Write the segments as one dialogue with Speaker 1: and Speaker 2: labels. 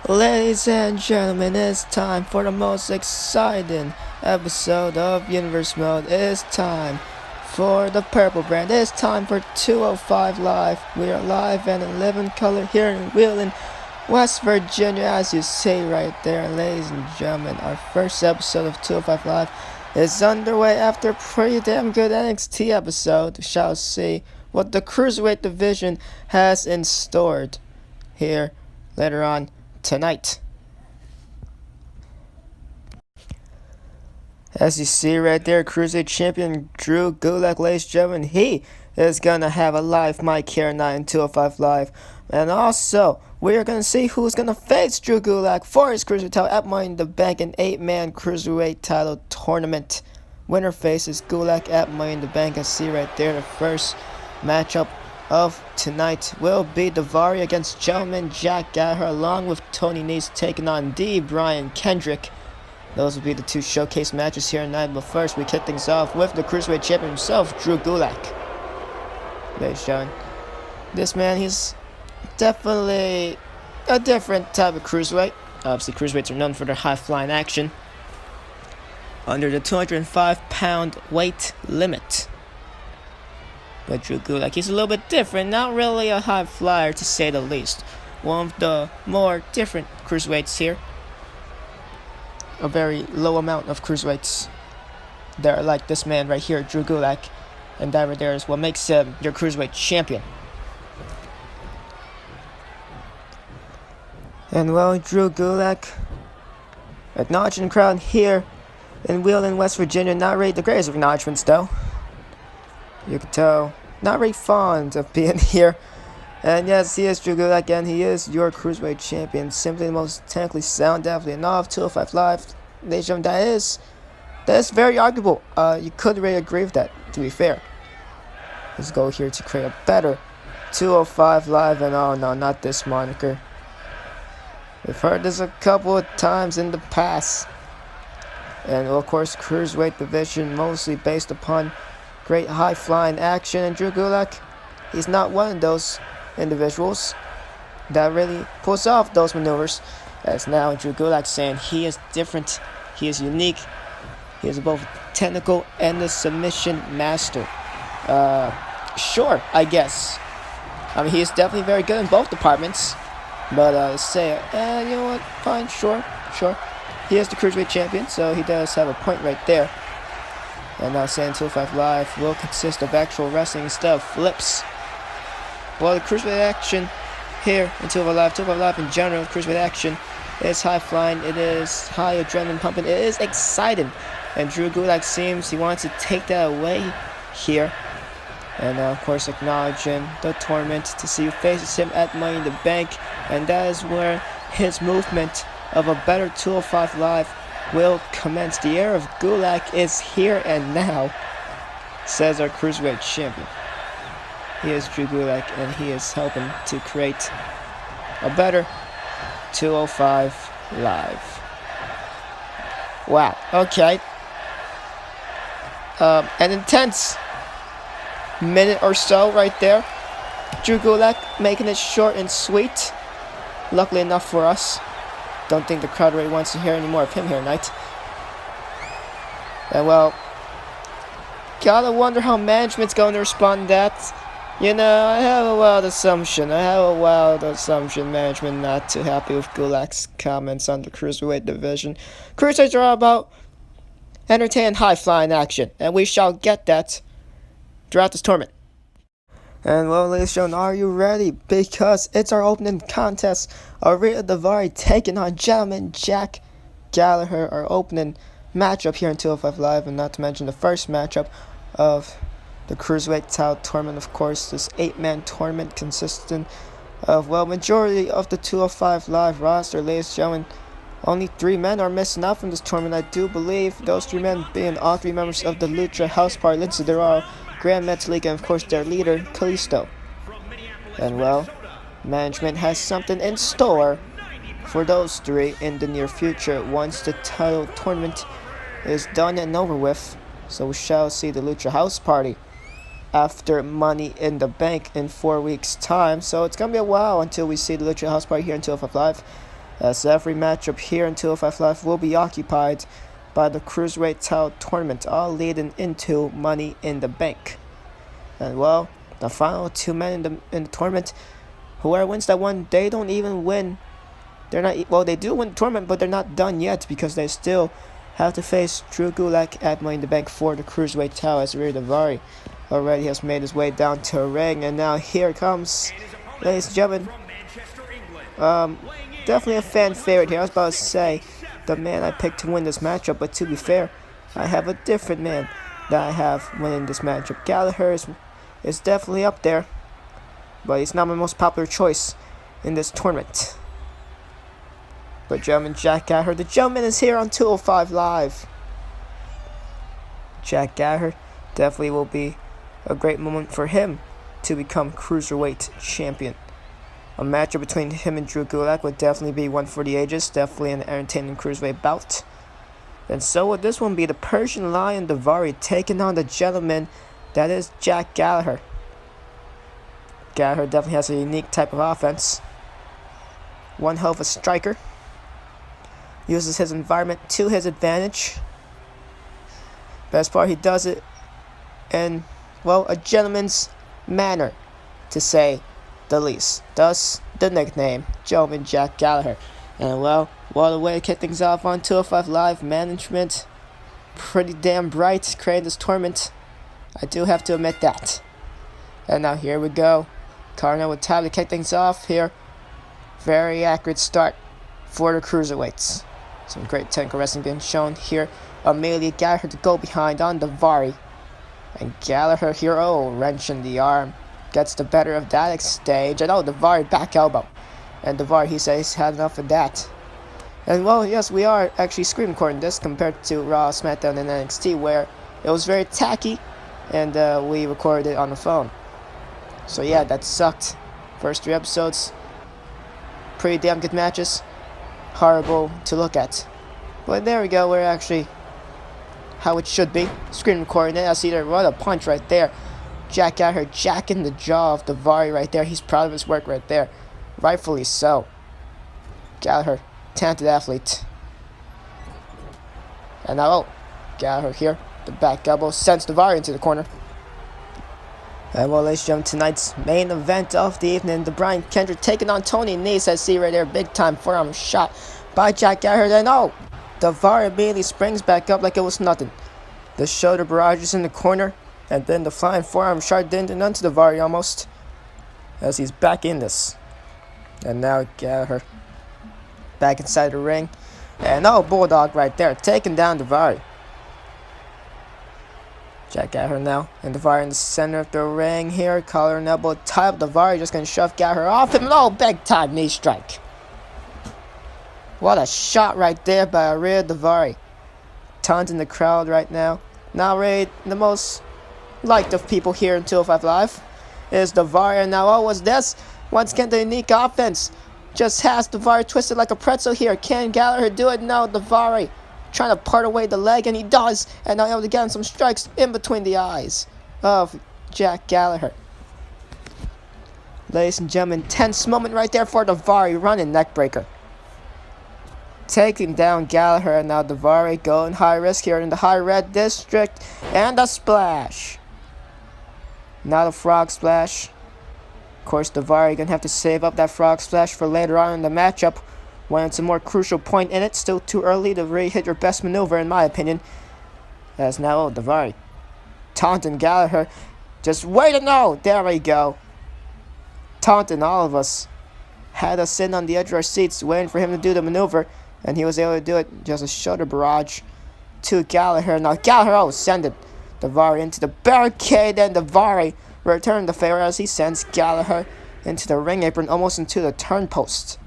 Speaker 1: Ladies and gentlemen, it's time for the most exciting episode of Universe Mode. It's time for the purple brand. It's time for 205 Live. We are live and in living color here in Wheeling, West Virginia, as you see right there. Ladies and gentlemen, our first episode of 205 Live is underway after a pretty damn good NXT episode. We shall see what the Cruiserweight division has in store here later on tonight. As you see right there, Cruiserweight Champion Drew Gulak, ladies and gentlemen, he is going to have a live mic here tonight in 205 Live. And also, we are going to see who's going to face Drew Gulak for his Cruiserweight title at Money in the Bank, an 8-man Cruiserweight title tournament. Winner faces Gulak at Money in the Bank. I see right there the first matchup of tonight will be Daivari against Gentleman Jack Gallaher, along with Tony Nese taking on Brian Kendrick. Those will be the two showcase matches here tonight. But first, we kick things off with the Cruiserweight Champion himself, Drew Gulak. Ladies and gentlemen, this man, he's definitely a different type of Cruiserweight. Obviously, Cruiserweights are known for their high-flying action under the 205-pound weight limit. But Drew Gulak, he's a little bit different, not really a high flyer to say the least. One of the more different cruiserweights here. A very low amount of cruiserweights that are like this man right here, Drew Gulak. And that right there is what makes him your cruiserweight champion. And well, Drew Gulak, acknowledging the crowd here in Wheeling, West Virginia. Not really the greatest of acknowledgements though. You can tell, not very fond of being here. And yes, he is Drew Gulak, and he is your Cruiserweight Champion. Simply the most technically sound athlete in all of 205 Live. Ladies and gentlemen, that is very arguable. You could really agree with that, to be fair. Let's go here to create a better 205 Live, and oh no, not this moniker. We've heard this a couple of times in the past. And of course, Cruiserweight division mostly based upon great high-flying action, and Drew Gulak, he's not one of those individuals that really pulls off those maneuvers. As now Drew Gulak saying he is different, he is unique, he is both technical and the submission master. Sure, I guess. I mean, he is definitely very good in both departments. But you know what? Fine, sure. He is the Cruiserweight Champion, so he does have a point right there. And now saying 205 Live will consist of actual wrestling instead of flips. Well, the Cruiserweight action here in 205 Live in general, Cruiserweight action is high flying, it is high adrenaline pumping, it is exciting. And Drew Gulak seems he wants to take that away here. And of course acknowledging the tournament to see who faces him at Money in the Bank. And that is where his movement of a better 205 Live will commence. The era of Gulak is here and now, says our Cruiserweight Champion. He is Drew Gulak, and he is helping to create a better 205 Live. Wow, okay. An intense minute or so right there. Drew Gulak making it short and sweet. Luckily enough for us. Don't think the crowd really wants to hear any more of him here tonight. And well, gotta wonder how management's going to respond to that. You know, I have a wild assumption. Management not too happy with Gulak's comments on the Cruiserweight division. Cruiserweights are all about entertaining high-flying action, and we shall get that throughout this tournament. And well, ladies and gentlemen, are you ready? Because it's our opening contest. Rhea Daivari taking on Gentleman Jack Gallaher. Our opening matchup here in 205 Live, and not to mention the first matchup of the Cruiserweight title tournament. Of course, this 8-man tournament consisting of, well, majority of the 205 Live roster. Ladies and gentlemen, only 3 men are missing out from this tournament. I do believe those 3 men being all 3 members of the Lucha House Party, Lindsay Dorado, Grand Metalik, and of course their leader, Kalisto. And well, management has something in store for those 3 in the near future once the title tournament is done and over with. So we shall see the Lucha House Party after Money in the Bank in 4 weeks' time. So it's going to be a while until we see the Lucha House Party here in 205 Live. as every matchup here in 205 Live will be occupied by the Cruiserweight title tournament, all leading into Money in the Bank. And well, the final 2 men in the tournament, whoever wins that one, they don't even win. They're not, well, they do win the tournament, but they're not done yet because they still have to face Drew Gulak at Money in the Bank for the Cruiserweight title, as Rhea Daivari already has made his way down to a ring. And now here comes, ladies and gentlemen, definitely a fan favorite here. I was about to say the man I picked to win this matchup, but to be fair, I have a different man that I have winning this matchup. Gallaher is definitely up there, but he's not my most popular choice in this tournament. But gentlemen, Jack Gallaher, the gentleman, is here on 205 Live. Jack Gallaher definitely will be a great moment for him to become Cruiserweight champion. A matchup between him and Drew Gulak would definitely be one for the ages, definitely an entertaining Cruiserweight bout. And so would this one be the Persian Lion Daivari taking on the gentleman that is Jack Gallaher. Gallaher definitely has a unique type of offense. One hell of a striker. Uses his environment to his advantage. Best part, he does it in, well, a gentleman's manner, to say the least. Thus, the nickname, Gentleman Jack Gallaher. And well, what a way to kick things off on 205 Live. Management, pretty damn bright creating this tournament. I do have to admit that. And now here we go. Carno with time to kick things off here. Very accurate start for the Cruiserweights. Some great technical wrestling being shown here. Amelia Gallaher to go behind on Daivari. And Gallaher here, wrenching the arm. Gets the better of that exchange. And Daivari back elbow. And Daivari, he says he's had enough of that. And well, yes, we are actually screen recording this compared to Raw, SmackDown, and NXT, where it was very tacky. And we recorded it on the phone. So yeah, that sucked. First 3 episodes. Pretty damn good matches. Horrible to look at. But there we go, we're actually how it should be. Screen recording it. I see there, what a punch right there. Jack Gallaher jacking the jaw of Daivari right there. He's proud of his work right there. Rightfully so. Gallaher, talented athlete. And now, Gallaher here. The back elbow sends Daivari into the corner. And well, ladies and gentlemen, tonight's main event of the evening, the Brian Kendrick taking on Tony Nese. I see right there, big time forearm shot by Jack Gallaher. Then, Daivari immediately springs back up like it was nothing. The shoulder barrage is in the corner, and then the flying forearm shot didn't do none to Daivari almost, as he's back in this. And now Gallaher back inside the ring. And Bulldog right there, taking down Daivari. Jack Gallaher now, and Daivari in the center of the ring here. Collar and elbow tie up. Daivari just going to shove Gallaher off him. Big time knee strike. What a shot right there by Rhea Daivari. Tons in the crowd right now. Now Ray, the most liked of people here in 205 Live, is Daivari. And now, what's this? Once again, the unique offense just has Daivari twisted like a pretzel here. Can Gallaher do it? No, Daivari trying to part away the leg, and he does. And now able to get some strikes in between the eyes of Jack Gallaher. Ladies and gentlemen, tense moment right there for Daivari, running neckbreaker. Taking down Gallaher, and now Daivari going high risk here in the high red district. And a splash. Not a frog splash. Of course, Daivari going to have to save up that frog splash for later on in the matchup, when it's a more crucial point in it. Still too early to really hit your best maneuver, in my opinion. As now, Daivari taunting Gallaher. Just wait a no. There we go. Taunting all of us. Had us sitting on the edge of our seats waiting for him to do the maneuver. And he was able to do it. Just a shoulder barrage to Gallaher. Now Gallaher, sending Daivari into the barricade. And Daivari returned the favor as he sends Gallaher into the ring apron, almost into the turn post.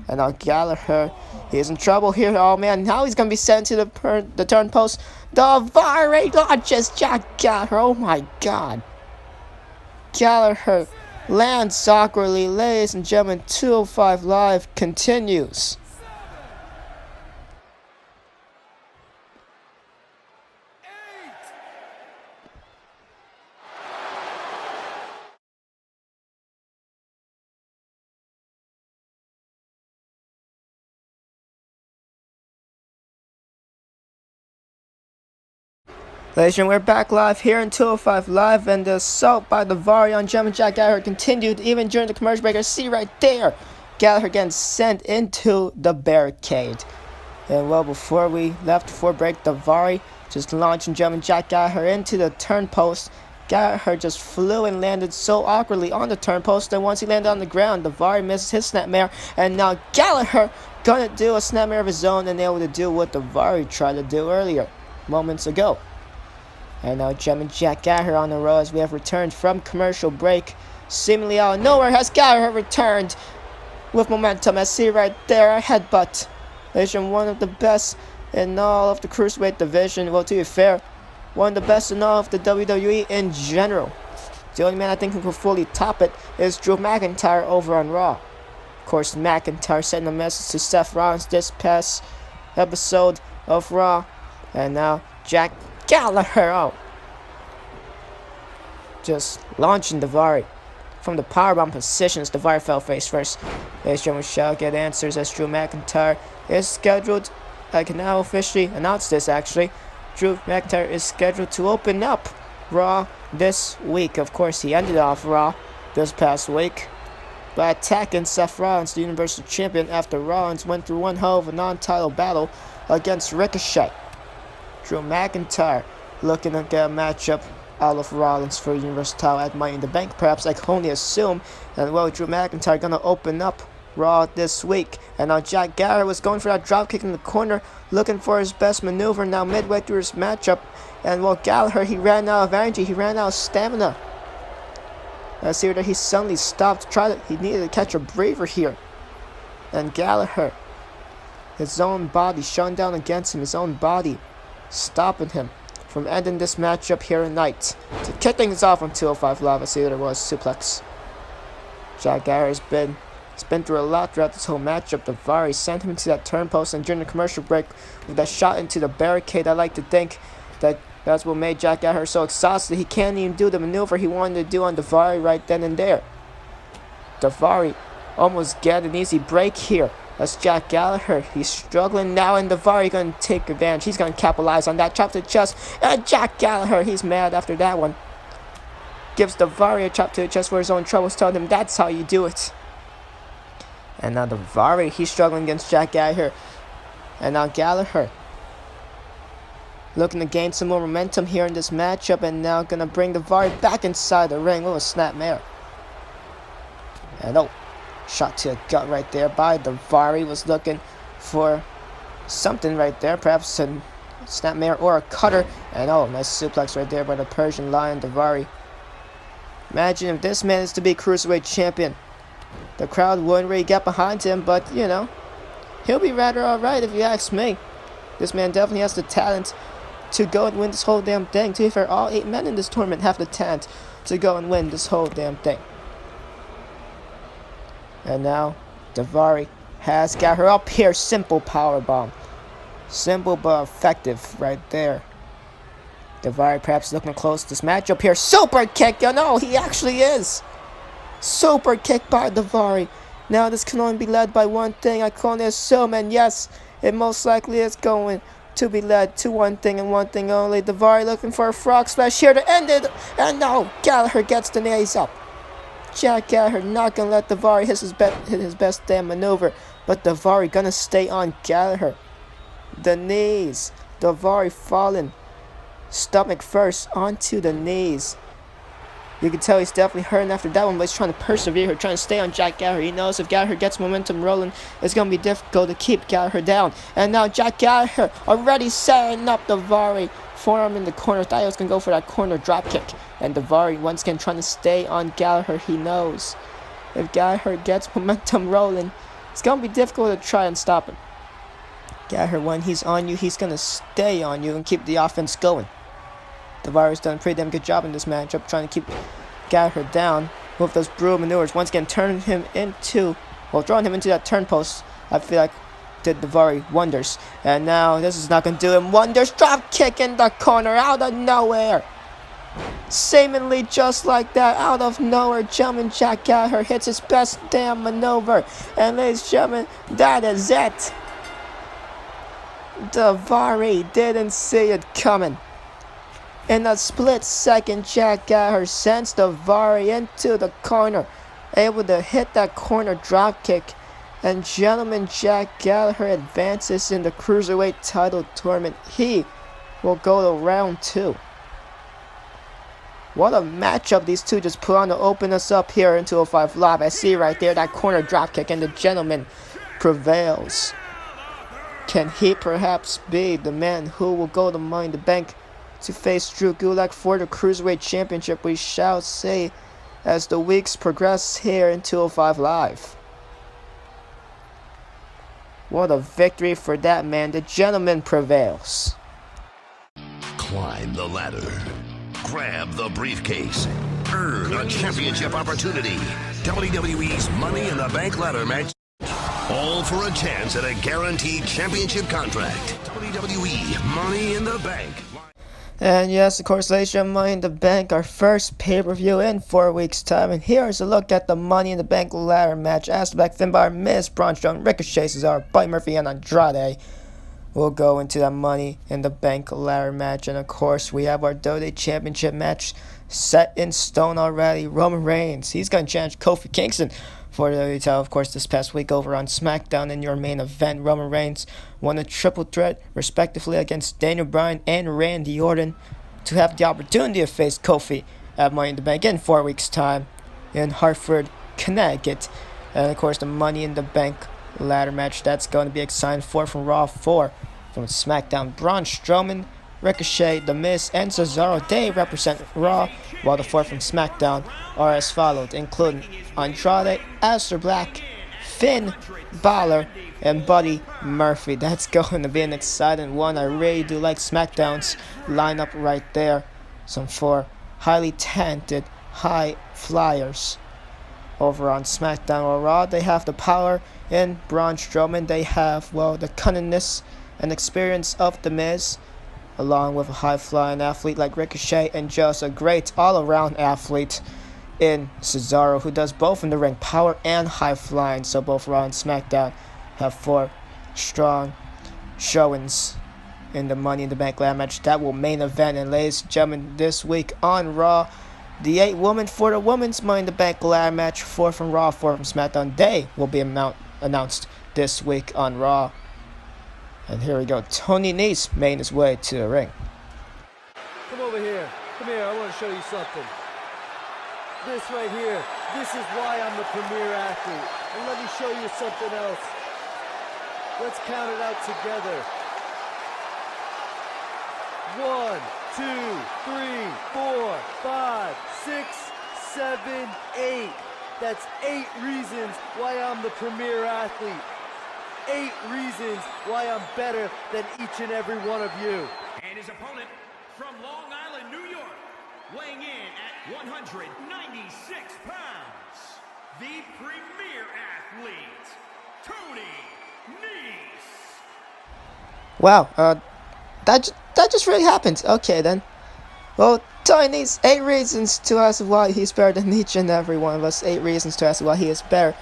Speaker 1: And now Gallaher, he's in trouble here. Oh man, now he's going to be sent to the turn post. Daivari launches Jack Gallaher. Oh my god. Gallaher lands awkwardly. Ladies and gentlemen, 205 Live continues. Ladies and gentlemen, we're back live here in 205 Live, and the assault by the Vari on German Jack Gallaher continued even during the commercial break. See right there, Gallaher getting sent into the barricade. And well, before we left for break, the Vari just launching German Jack Gallaher into the turn post. Gallaher just flew and landed so awkwardly on the turn post, and once he landed on the ground, the Vari misses his snapmare, and now Gallaher gonna do a snapmare of his own and able to do what the Vari tried to do earlier, moments ago. And now German Jack Gallaher on the row as we have returned from commercial break. Seemingly out of nowhere has Gallaher returned with momentum. I see right there, a headbutt. Ladies and one of the best in all of the cruiserweight division. Well, to be fair, one of the best in all of the WWE in general. The only man I think who can fully top it is Drew McIntyre over on Raw. Of course, McIntyre sending a message to Seth Rollins this past episode of Raw. And now Jack Gallaher out. Just launching the Vari. From the powerbomb positions, the Vari fell face first. Ladies and gentlemen, shall get answers as Drew McIntyre is scheduled. I can now officially announce this actually. Drew McIntyre is scheduled to open up Raw this week. Of course, he ended off Raw this past week by attacking Seth Rollins, the Universal Champion, after Rollins went through one hell of a non-title battle against Ricochet. Drew McIntyre looking to get a matchup out of Rollins for Universal title at Money in the Bank. Perhaps I can only assume. And well, Drew McIntyre gonna open up Raw this week. And now Jack Gallaher was going for that dropkick in the corner, looking for his best maneuver now midway through his matchup. And well, Gallaher, he ran out of energy, he ran out of stamina. I see that he suddenly stopped. He needed to catch a breather here. And Gallaher, his own body shone down against him, his own body stopping him from ending this matchup here tonight. To kick things off on 205 Live, I see that it was suplex. Jack Gallaher has been through a lot throughout this whole matchup. The Vari sent him into that turn post, and during the commercial break with that shot into the barricade, I like to think that that's what made Jack Gallaher so exhausted he can't even do the maneuver he wanted to do on the Vari right then and there. The Vari almost get an easy break here. That's Jack Gallaher. He's struggling now, and the Vari going to take advantage. He's going to capitalize on that chop to the chest. And Jack Gallaher, he's mad after that one. Gives the Vari a chop to the chest for his own troubles, telling him that's how you do it. And now the Vari, he's struggling against Jack Gallaher. And now Gallaher looking to gain some more momentum here in this matchup, and now going to bring the Vari back inside the ring with a snapmare. And oh, shot to the gut right there by the Vari. Was looking for something right there, perhaps a snapmare or a cutter. And oh, nice suplex right there by the Persian Lion, the Vari. Imagine if this man is to be Cruiserweight Champion. The crowd wouldn't really get behind him, but you know, he'll be rather alright if you ask me. This man definitely has the talent to go and win this whole damn thing. To be fair, all 8 men in this tournament have the talent to go and win this whole damn thing. And now, the Vari has got her up here. Simple powerbomb. Simple but effective right there. The Vari perhaps looking close to this matchup here. Super kick! You know, he actually is. Super kick by the Vari. Now this can only be led by one thing, I can only assume, and yes, it most likely is going to be led to one thing and one thing only. The Vari looking for a frog splash here to end it, and no, Gallaher gets the knees up. Jack Gallaher not gonna let the Vari hit his best damn maneuver, but the Vari gonna stay on Gallaher. The knees, the Vari falling, stomach first onto the knees. You can tell he's definitely hurting after that one, but he's trying to persevere here, trying to stay on Jack Gallaher. He knows if Gallaher gets momentum rolling, it's going to be difficult to keep Gallaher down. And now Jack Gallaher already setting up the Vari. Forearm in the corner. Thought he was going to go for that corner dropkick. And the Vari once again trying to stay on Gallaher. He knows if Gallaher gets momentum rolling, it's going to be difficult to try and stop him. Gallaher, when he's on you, he's going to stay on you and keep the offense going. The Vari's done a pretty damn good job in this matchup, trying to keep Gallaher down with those brutal maneuvers. Once again, drawing him into that turn post, I feel like did the Vari wonders. And now this is not going to do him wonders. Drop kick in the corner out of nowhere. Seemingly just like that, out of nowhere, German Jack Gallaher hits his best damn maneuver. And ladies and gentlemen, that is it. The Vari didn't see it coming. In a split second, Jack Gallaher sends the Vari into the corner, able to hit that corner drop kick. And gentlemen, Jack Gallaher advances in the Cruiserweight title tournament. He will go to round 2. What a matchup these two just put on to open us up here in 205 Live. I see right there that corner drop kick, and the gentleman prevails. Can he perhaps be the man who will go to Money in the Bank to face Drew Gulak for the Cruiserweight Championship? We shall see as the weeks progress here in 205 Live. What a victory for that man. The gentleman prevails.
Speaker 2: Climb the ladder. Grab the briefcase. Earn a championship opportunity. WWE's Money in the Bank ladder match. All for a chance at a guaranteed championship contract. WWE Money in the Bank.
Speaker 1: And yes, of course, ladies and gentlemen, Money in the Bank, our first pay-per-view in 4 weeks' time. And here's a look at the Money in the Bank ladder match. As the Black Finn Balor, Miz, Braun Strowman, Ricochet, Cesaro, Buddy Murphy, and Andrade will go into that Money in the Bank ladder match. And of course, we have our WWE Championship match set in stone already. Roman Reigns, he's going to challenge Kofi Kingston for the WWE title. Of course, this past week over on SmackDown in your main event, Roman Reigns won a triple threat, respectively, against Daniel Bryan and Randy Orton to have the opportunity to face Kofi at Money in the Bank in 4 weeks' time in Hartford, Connecticut. And of course, the Money in the Bank ladder match that's going to be exciting. 4 from Raw, 4 from SmackDown. Braun Strowman, Ricochet, The Miz, and Cesaro, they represent Raw, while the 4 from SmackDown are as followed, including Andrade, Aleister Black, Finn Balor, and Buddy Murphy. That's going to be an exciting one. I really do like SmackDown's lineup right there. Some 4 highly talented high flyers. Over on SmackDown or Raw, they have the power in Braun Strowman. They have, well, the cunningness and experience of The Miz, along with a high-flying athlete like Ricochet, and just a great all-around athlete in Cesaro, who does both in the ring, power and high-flying. So both Raw and SmackDown have 4 strong showings in the Money in the Bank ladder match that will main event. And ladies and gentlemen, this week on Raw, the 8 women for the women's Money in the Bank ladder match, 4 from Raw, 4 from SmackDown, they will be announced this week on Raw. And here we go. Tony Nese made his way to the ring.
Speaker 3: Come over here. Come here. I want to show you something. This right here. This is why I'm the premier athlete. And let me show you something else. Let's count it out together. 1, 2, 3, 4, 5, 6, 7, 8. That's 8 reasons why I'm the premier athlete. 8 reasons why I'm better than each and every one of you.
Speaker 4: And his opponent from Long Island, New York, weighing in at 196 pounds, the premier athlete, Tony Nese.
Speaker 1: Wow, that just really happened. Okay then. Well, Tony Nese, 8 reasons to ask why he's better than each and every one of us. 8 reasons to ask why he is better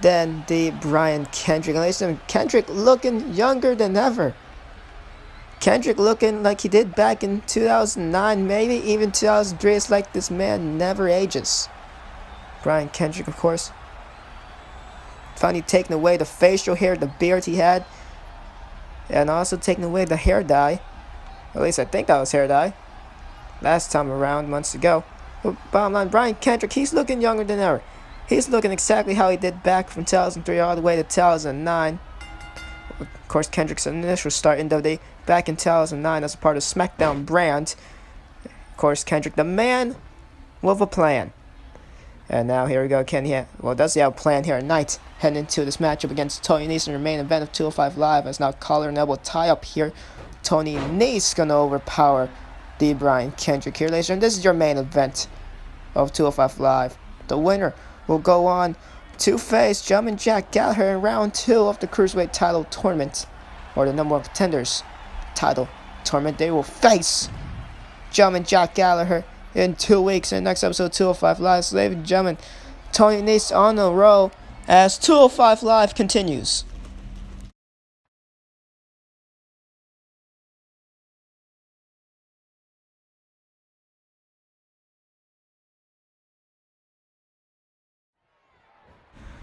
Speaker 1: than the Brian Kendrick. And ladies and gentlemen, Kendrick looking younger than ever. Kendrick looking like he did back in 2009, maybe even 2003. It's like this man never ages. Brian Kendrick, of course, finally taking away the facial hair, the beard he had, and also taking away the hair dye. At least I think that was hair dye last time around, months ago. But bottom line, Brian Kendrick, he's looking younger than ever. He's looking exactly how he did back from 2003 all the way to 2009. Of course, Kendrick's initial start in WWE back in 2009 as a part of SmackDown brand. Of course, Kendrick, the man with a plan. And now here we go. Does he have a plan here tonight? Heading into this matchup against Tony Nese in the main event of 205 Live. As now collar and elbow tie up here. Tony Nese gonna overpower the Brian Kendrick here, ladies and gentlemen. This is your main event of 205 Live. The winner will go on to face Gentleman Jack Gallaher in round 2 of the Cruiserweight title tournament, or the number 1 contenders title tournament. They will face Gentleman Jack Gallaher in 2 weeks in the next episode of 205 Live. So, ladies and gentlemen, Tony Nese on the road as 205 Live continues.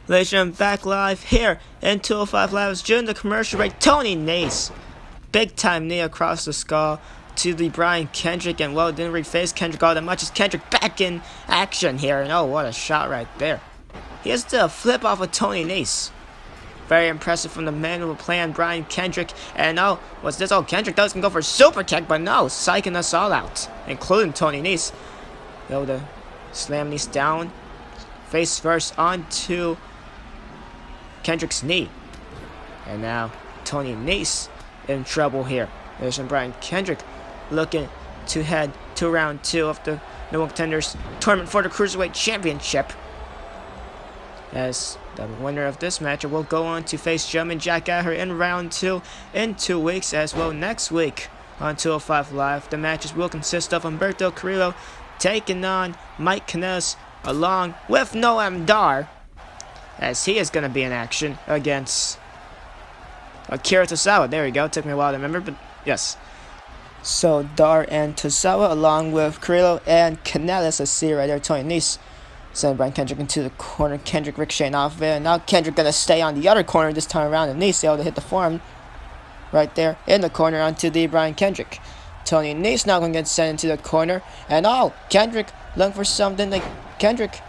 Speaker 1: Ladies and gentlemen, back live here in 205 Live during the commercial break. Tony Nese, big time knee across the skull to the Brian Kendrick, and well, didn't really face Kendrick all that much as Kendrick back in action here, and oh, what a shot right there. He has to flip off of Tony Nese. Very impressive from the man who will play on Brian Kendrick, and oh, what's this? Oh, Kendrick does can go for a super kick, but no, psyching us all out, including Tony Nese. Able to slam Nese down, face first onto Kendrick's knee. And now Tony Nese in trouble here. There's some Brian Kendrick looking to head to round 2 of the No One Contenders tournament for the Cruiserweight Championship. As the winner of this match will go on to face German Jack Gallaher in round 2 in 2 weeks, as well next week on 205 Live. The matches will consist of Humberto Carrillo taking on Mike Canellis along with Noam Dar, as he is going to be in action against Akira Tozawa. There we go. Took me a while to remember, but yes. So Dar and Tozawa along with Carrillo and Canellis. Let's see right there. Tony Nese sending Brian Kendrick into the corner. Kendrick ricocheting off of it. And now Kendrick going to stay on the other corner this time around. And Nese able to hit the forearm right there in the corner onto the Brian Kendrick. Tony Nese now going to get sent into the corner. And oh, Kendrick looking for something. Like Kendrick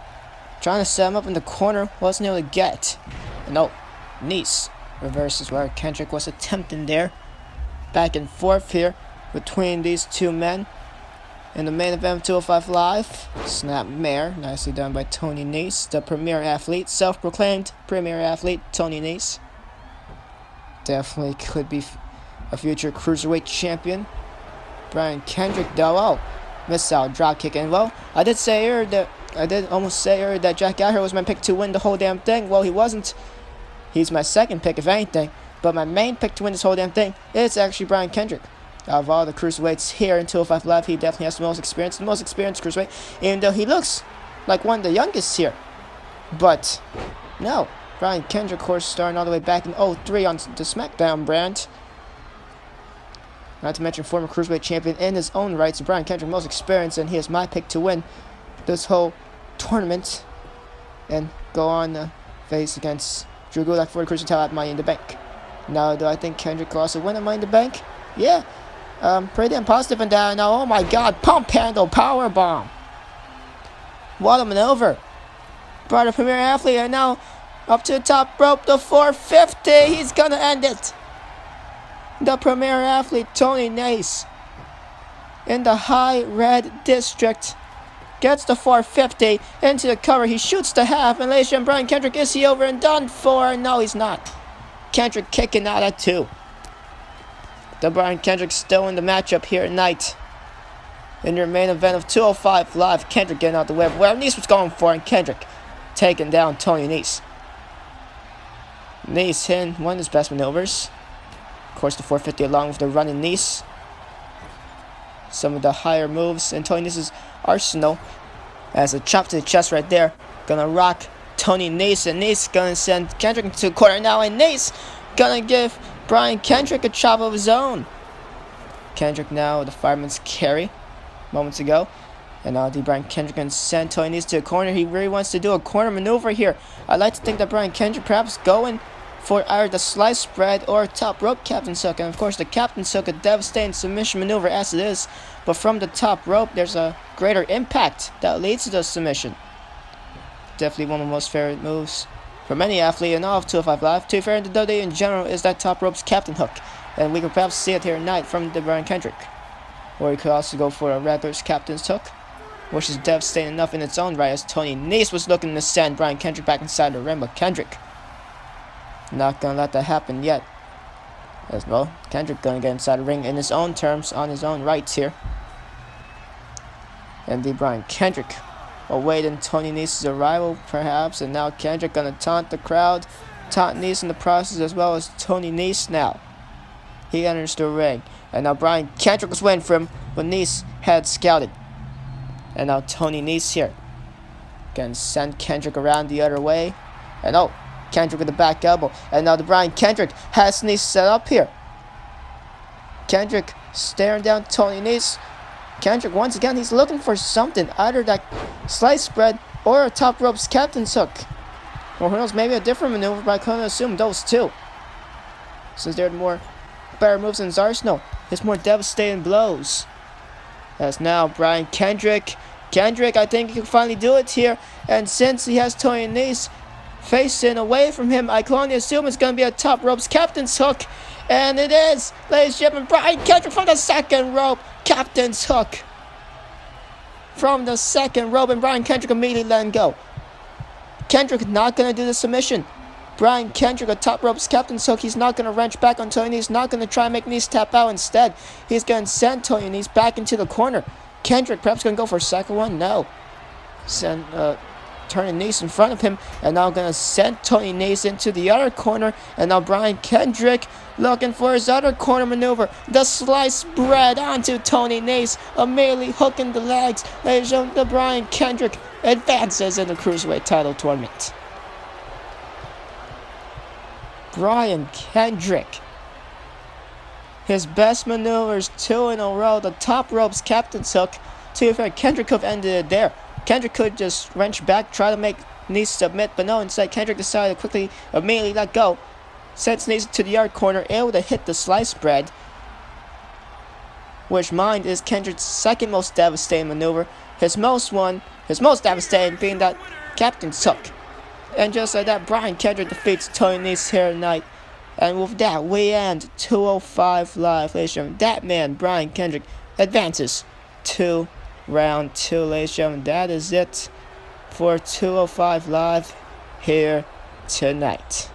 Speaker 1: trying to set him up in the corner. Wasn't able to get. And oh, Nese reverses where Kendrick was attempting there. Back and forth here between these two men. In the main event of 205 Live, snap mare, nicely done by Tony Nese, the premier athlete, self-proclaimed premier athlete, Tony Nese. Definitely could be a future cruiserweight champion. Brian Kendrick, though, oh, missed out, drop kick, and well, I did almost say earlier that Jack Gallaher was my pick to win the whole damn thing. Well, he wasn't. He's my second pick, if anything, but my main pick to win this whole damn thing is actually Brian Kendrick. Out of all the cruiserweights here in 205 Live, he definitely has the most experienced cruiserweight, even though he looks like one of the youngest here. But no, Brian Kendrick, of course, starting all the way back in 03 on the SmackDown brand. Not to mention former cruiserweight champion in his own right, so Brian Kendrick most experienced, and he is my pick to win this whole tournament and go on to face against Drew Gulak for the cruiserweight title at Money in the Bank. Now, do I think Kendrick will also win at Money in the Bank? Yeah. Pretty damn positive in that. Now, oh my god, pump handle power bomb. What a maneuver. Brought a premier athlete, and now up to the top rope, the 450. He's gonna end it. The premier athlete, Tony Nese, in the high red district, gets the 450 into the cover. He shoots the half, and ladies and gentlemen, Brian Kendrick, is he over and done for? No, he's not. Kendrick kicking out at 2. The Brian Kendrick still in the matchup here tonight. In your main event of 205 Live, Kendrick getting out the way. Well, Nese was going for, and Kendrick taking down Tony Nese. Nese hitting one of his best maneuvers. Of course, the 450 along with the running Nese. Some of the higher moves in Tony Nese's arsenal. As a chop to the chest right there. Gonna rock Tony Nese, and Nese gonna send Kendrick into the corner now, and Nese gonna give Brian Kendrick a chop of his own. Kendrick now with the fireman's carry moments ago. And now the Brian Kendrick gonna send Tony Nese to a corner. He really wants to do a corner maneuver here. I'd like to think that Brian Kendrick perhaps going for either the slice spread or top rope Captain's Hook. And of course the Captain's Hook, a devastating submission maneuver as it is. But from the top rope there's a greater impact that leads to the submission. Definitely one of my most favorite moves from any athlete in all of 205 Live. To be fair, in the WWE in general is that top rope's Captain Hook. And we could perhaps see it here tonight from the Brian Kendrick. Or you could also go for a Rattler's Captain's Hook, which is devastating enough in its own right, as Tony Nese was looking to send Brian Kendrick back inside the ring, but Kendrick not gonna let that happen yet. As well, Kendrick gonna get inside the ring in his own terms, on his own rights here. And the Brian Kendrick awaiting Tony Nese's arrival, perhaps, and now Kendrick gonna taunt the crowd, taunt Nese in the process, as well as Tony Nese now. He enters the ring, and now Brian Kendrick was waiting for him, but Nese had scouted. And now Tony Nese here. Gonna send Kendrick around the other way. And oh, Kendrick with the back elbow. And now the Brian Kendrick has Nese set up here. Kendrick staring down Tony Nese. Kendrick, once again, he's looking for something. Either that slice spread or a top rope's Captain's Hook. Or who knows, maybe a different maneuver, but I couldn't assume those two. Since they're more better moves in his arsenal. His more devastating blows. As now Brian Kendrick. Kendrick, I think he can finally do it here. And since he has Tony Nese facing away from him, I can only assume it's going to be a top ropes captain's hook. And it is, ladies and gentlemen, Brian Kendrick from the second rope. Captain's hook. From the second rope, and Brian Kendrick immediately letting go. Kendrick not going to do the submission. Brian Kendrick, a top ropes captain's hook. He's not going to wrench back on Tony Nese. Not going to try and make Nese tap out. Instead, he's going to send Tony Nese back into the corner. Kendrick perhaps going to go for a second one. No. Turning Nese in front of him. And now going to send Tony Nese into the other corner. And now Brian Kendrick looking for his other corner maneuver. The sliced bread onto Tony Nese. Immediately hooking the legs. Ladies and gentlemen, Brian Kendrick advances in the Cruiserweight title tournament. Brian Kendrick. His best maneuvers, 2 in a row. The top ropes captain's hook. To be fair, Kendrick could have ended it there. Kendrick could just wrench back, try to make Nese submit, but no, instead Kendrick decided to quickly, immediately let go. Sends Nese to the other corner, able to hit the sliced bread. Which, mind, is Kendrick's second most devastating maneuver. His most devastating being that captain's hook. And just like that, Brian Kendrick defeats Tony Nese here tonight. And with that, we end 205 Live, ladies and gentlemen. That man, Brian Kendrick, advances to round 2, ladies and gentlemen. That is it for 205 Live here tonight.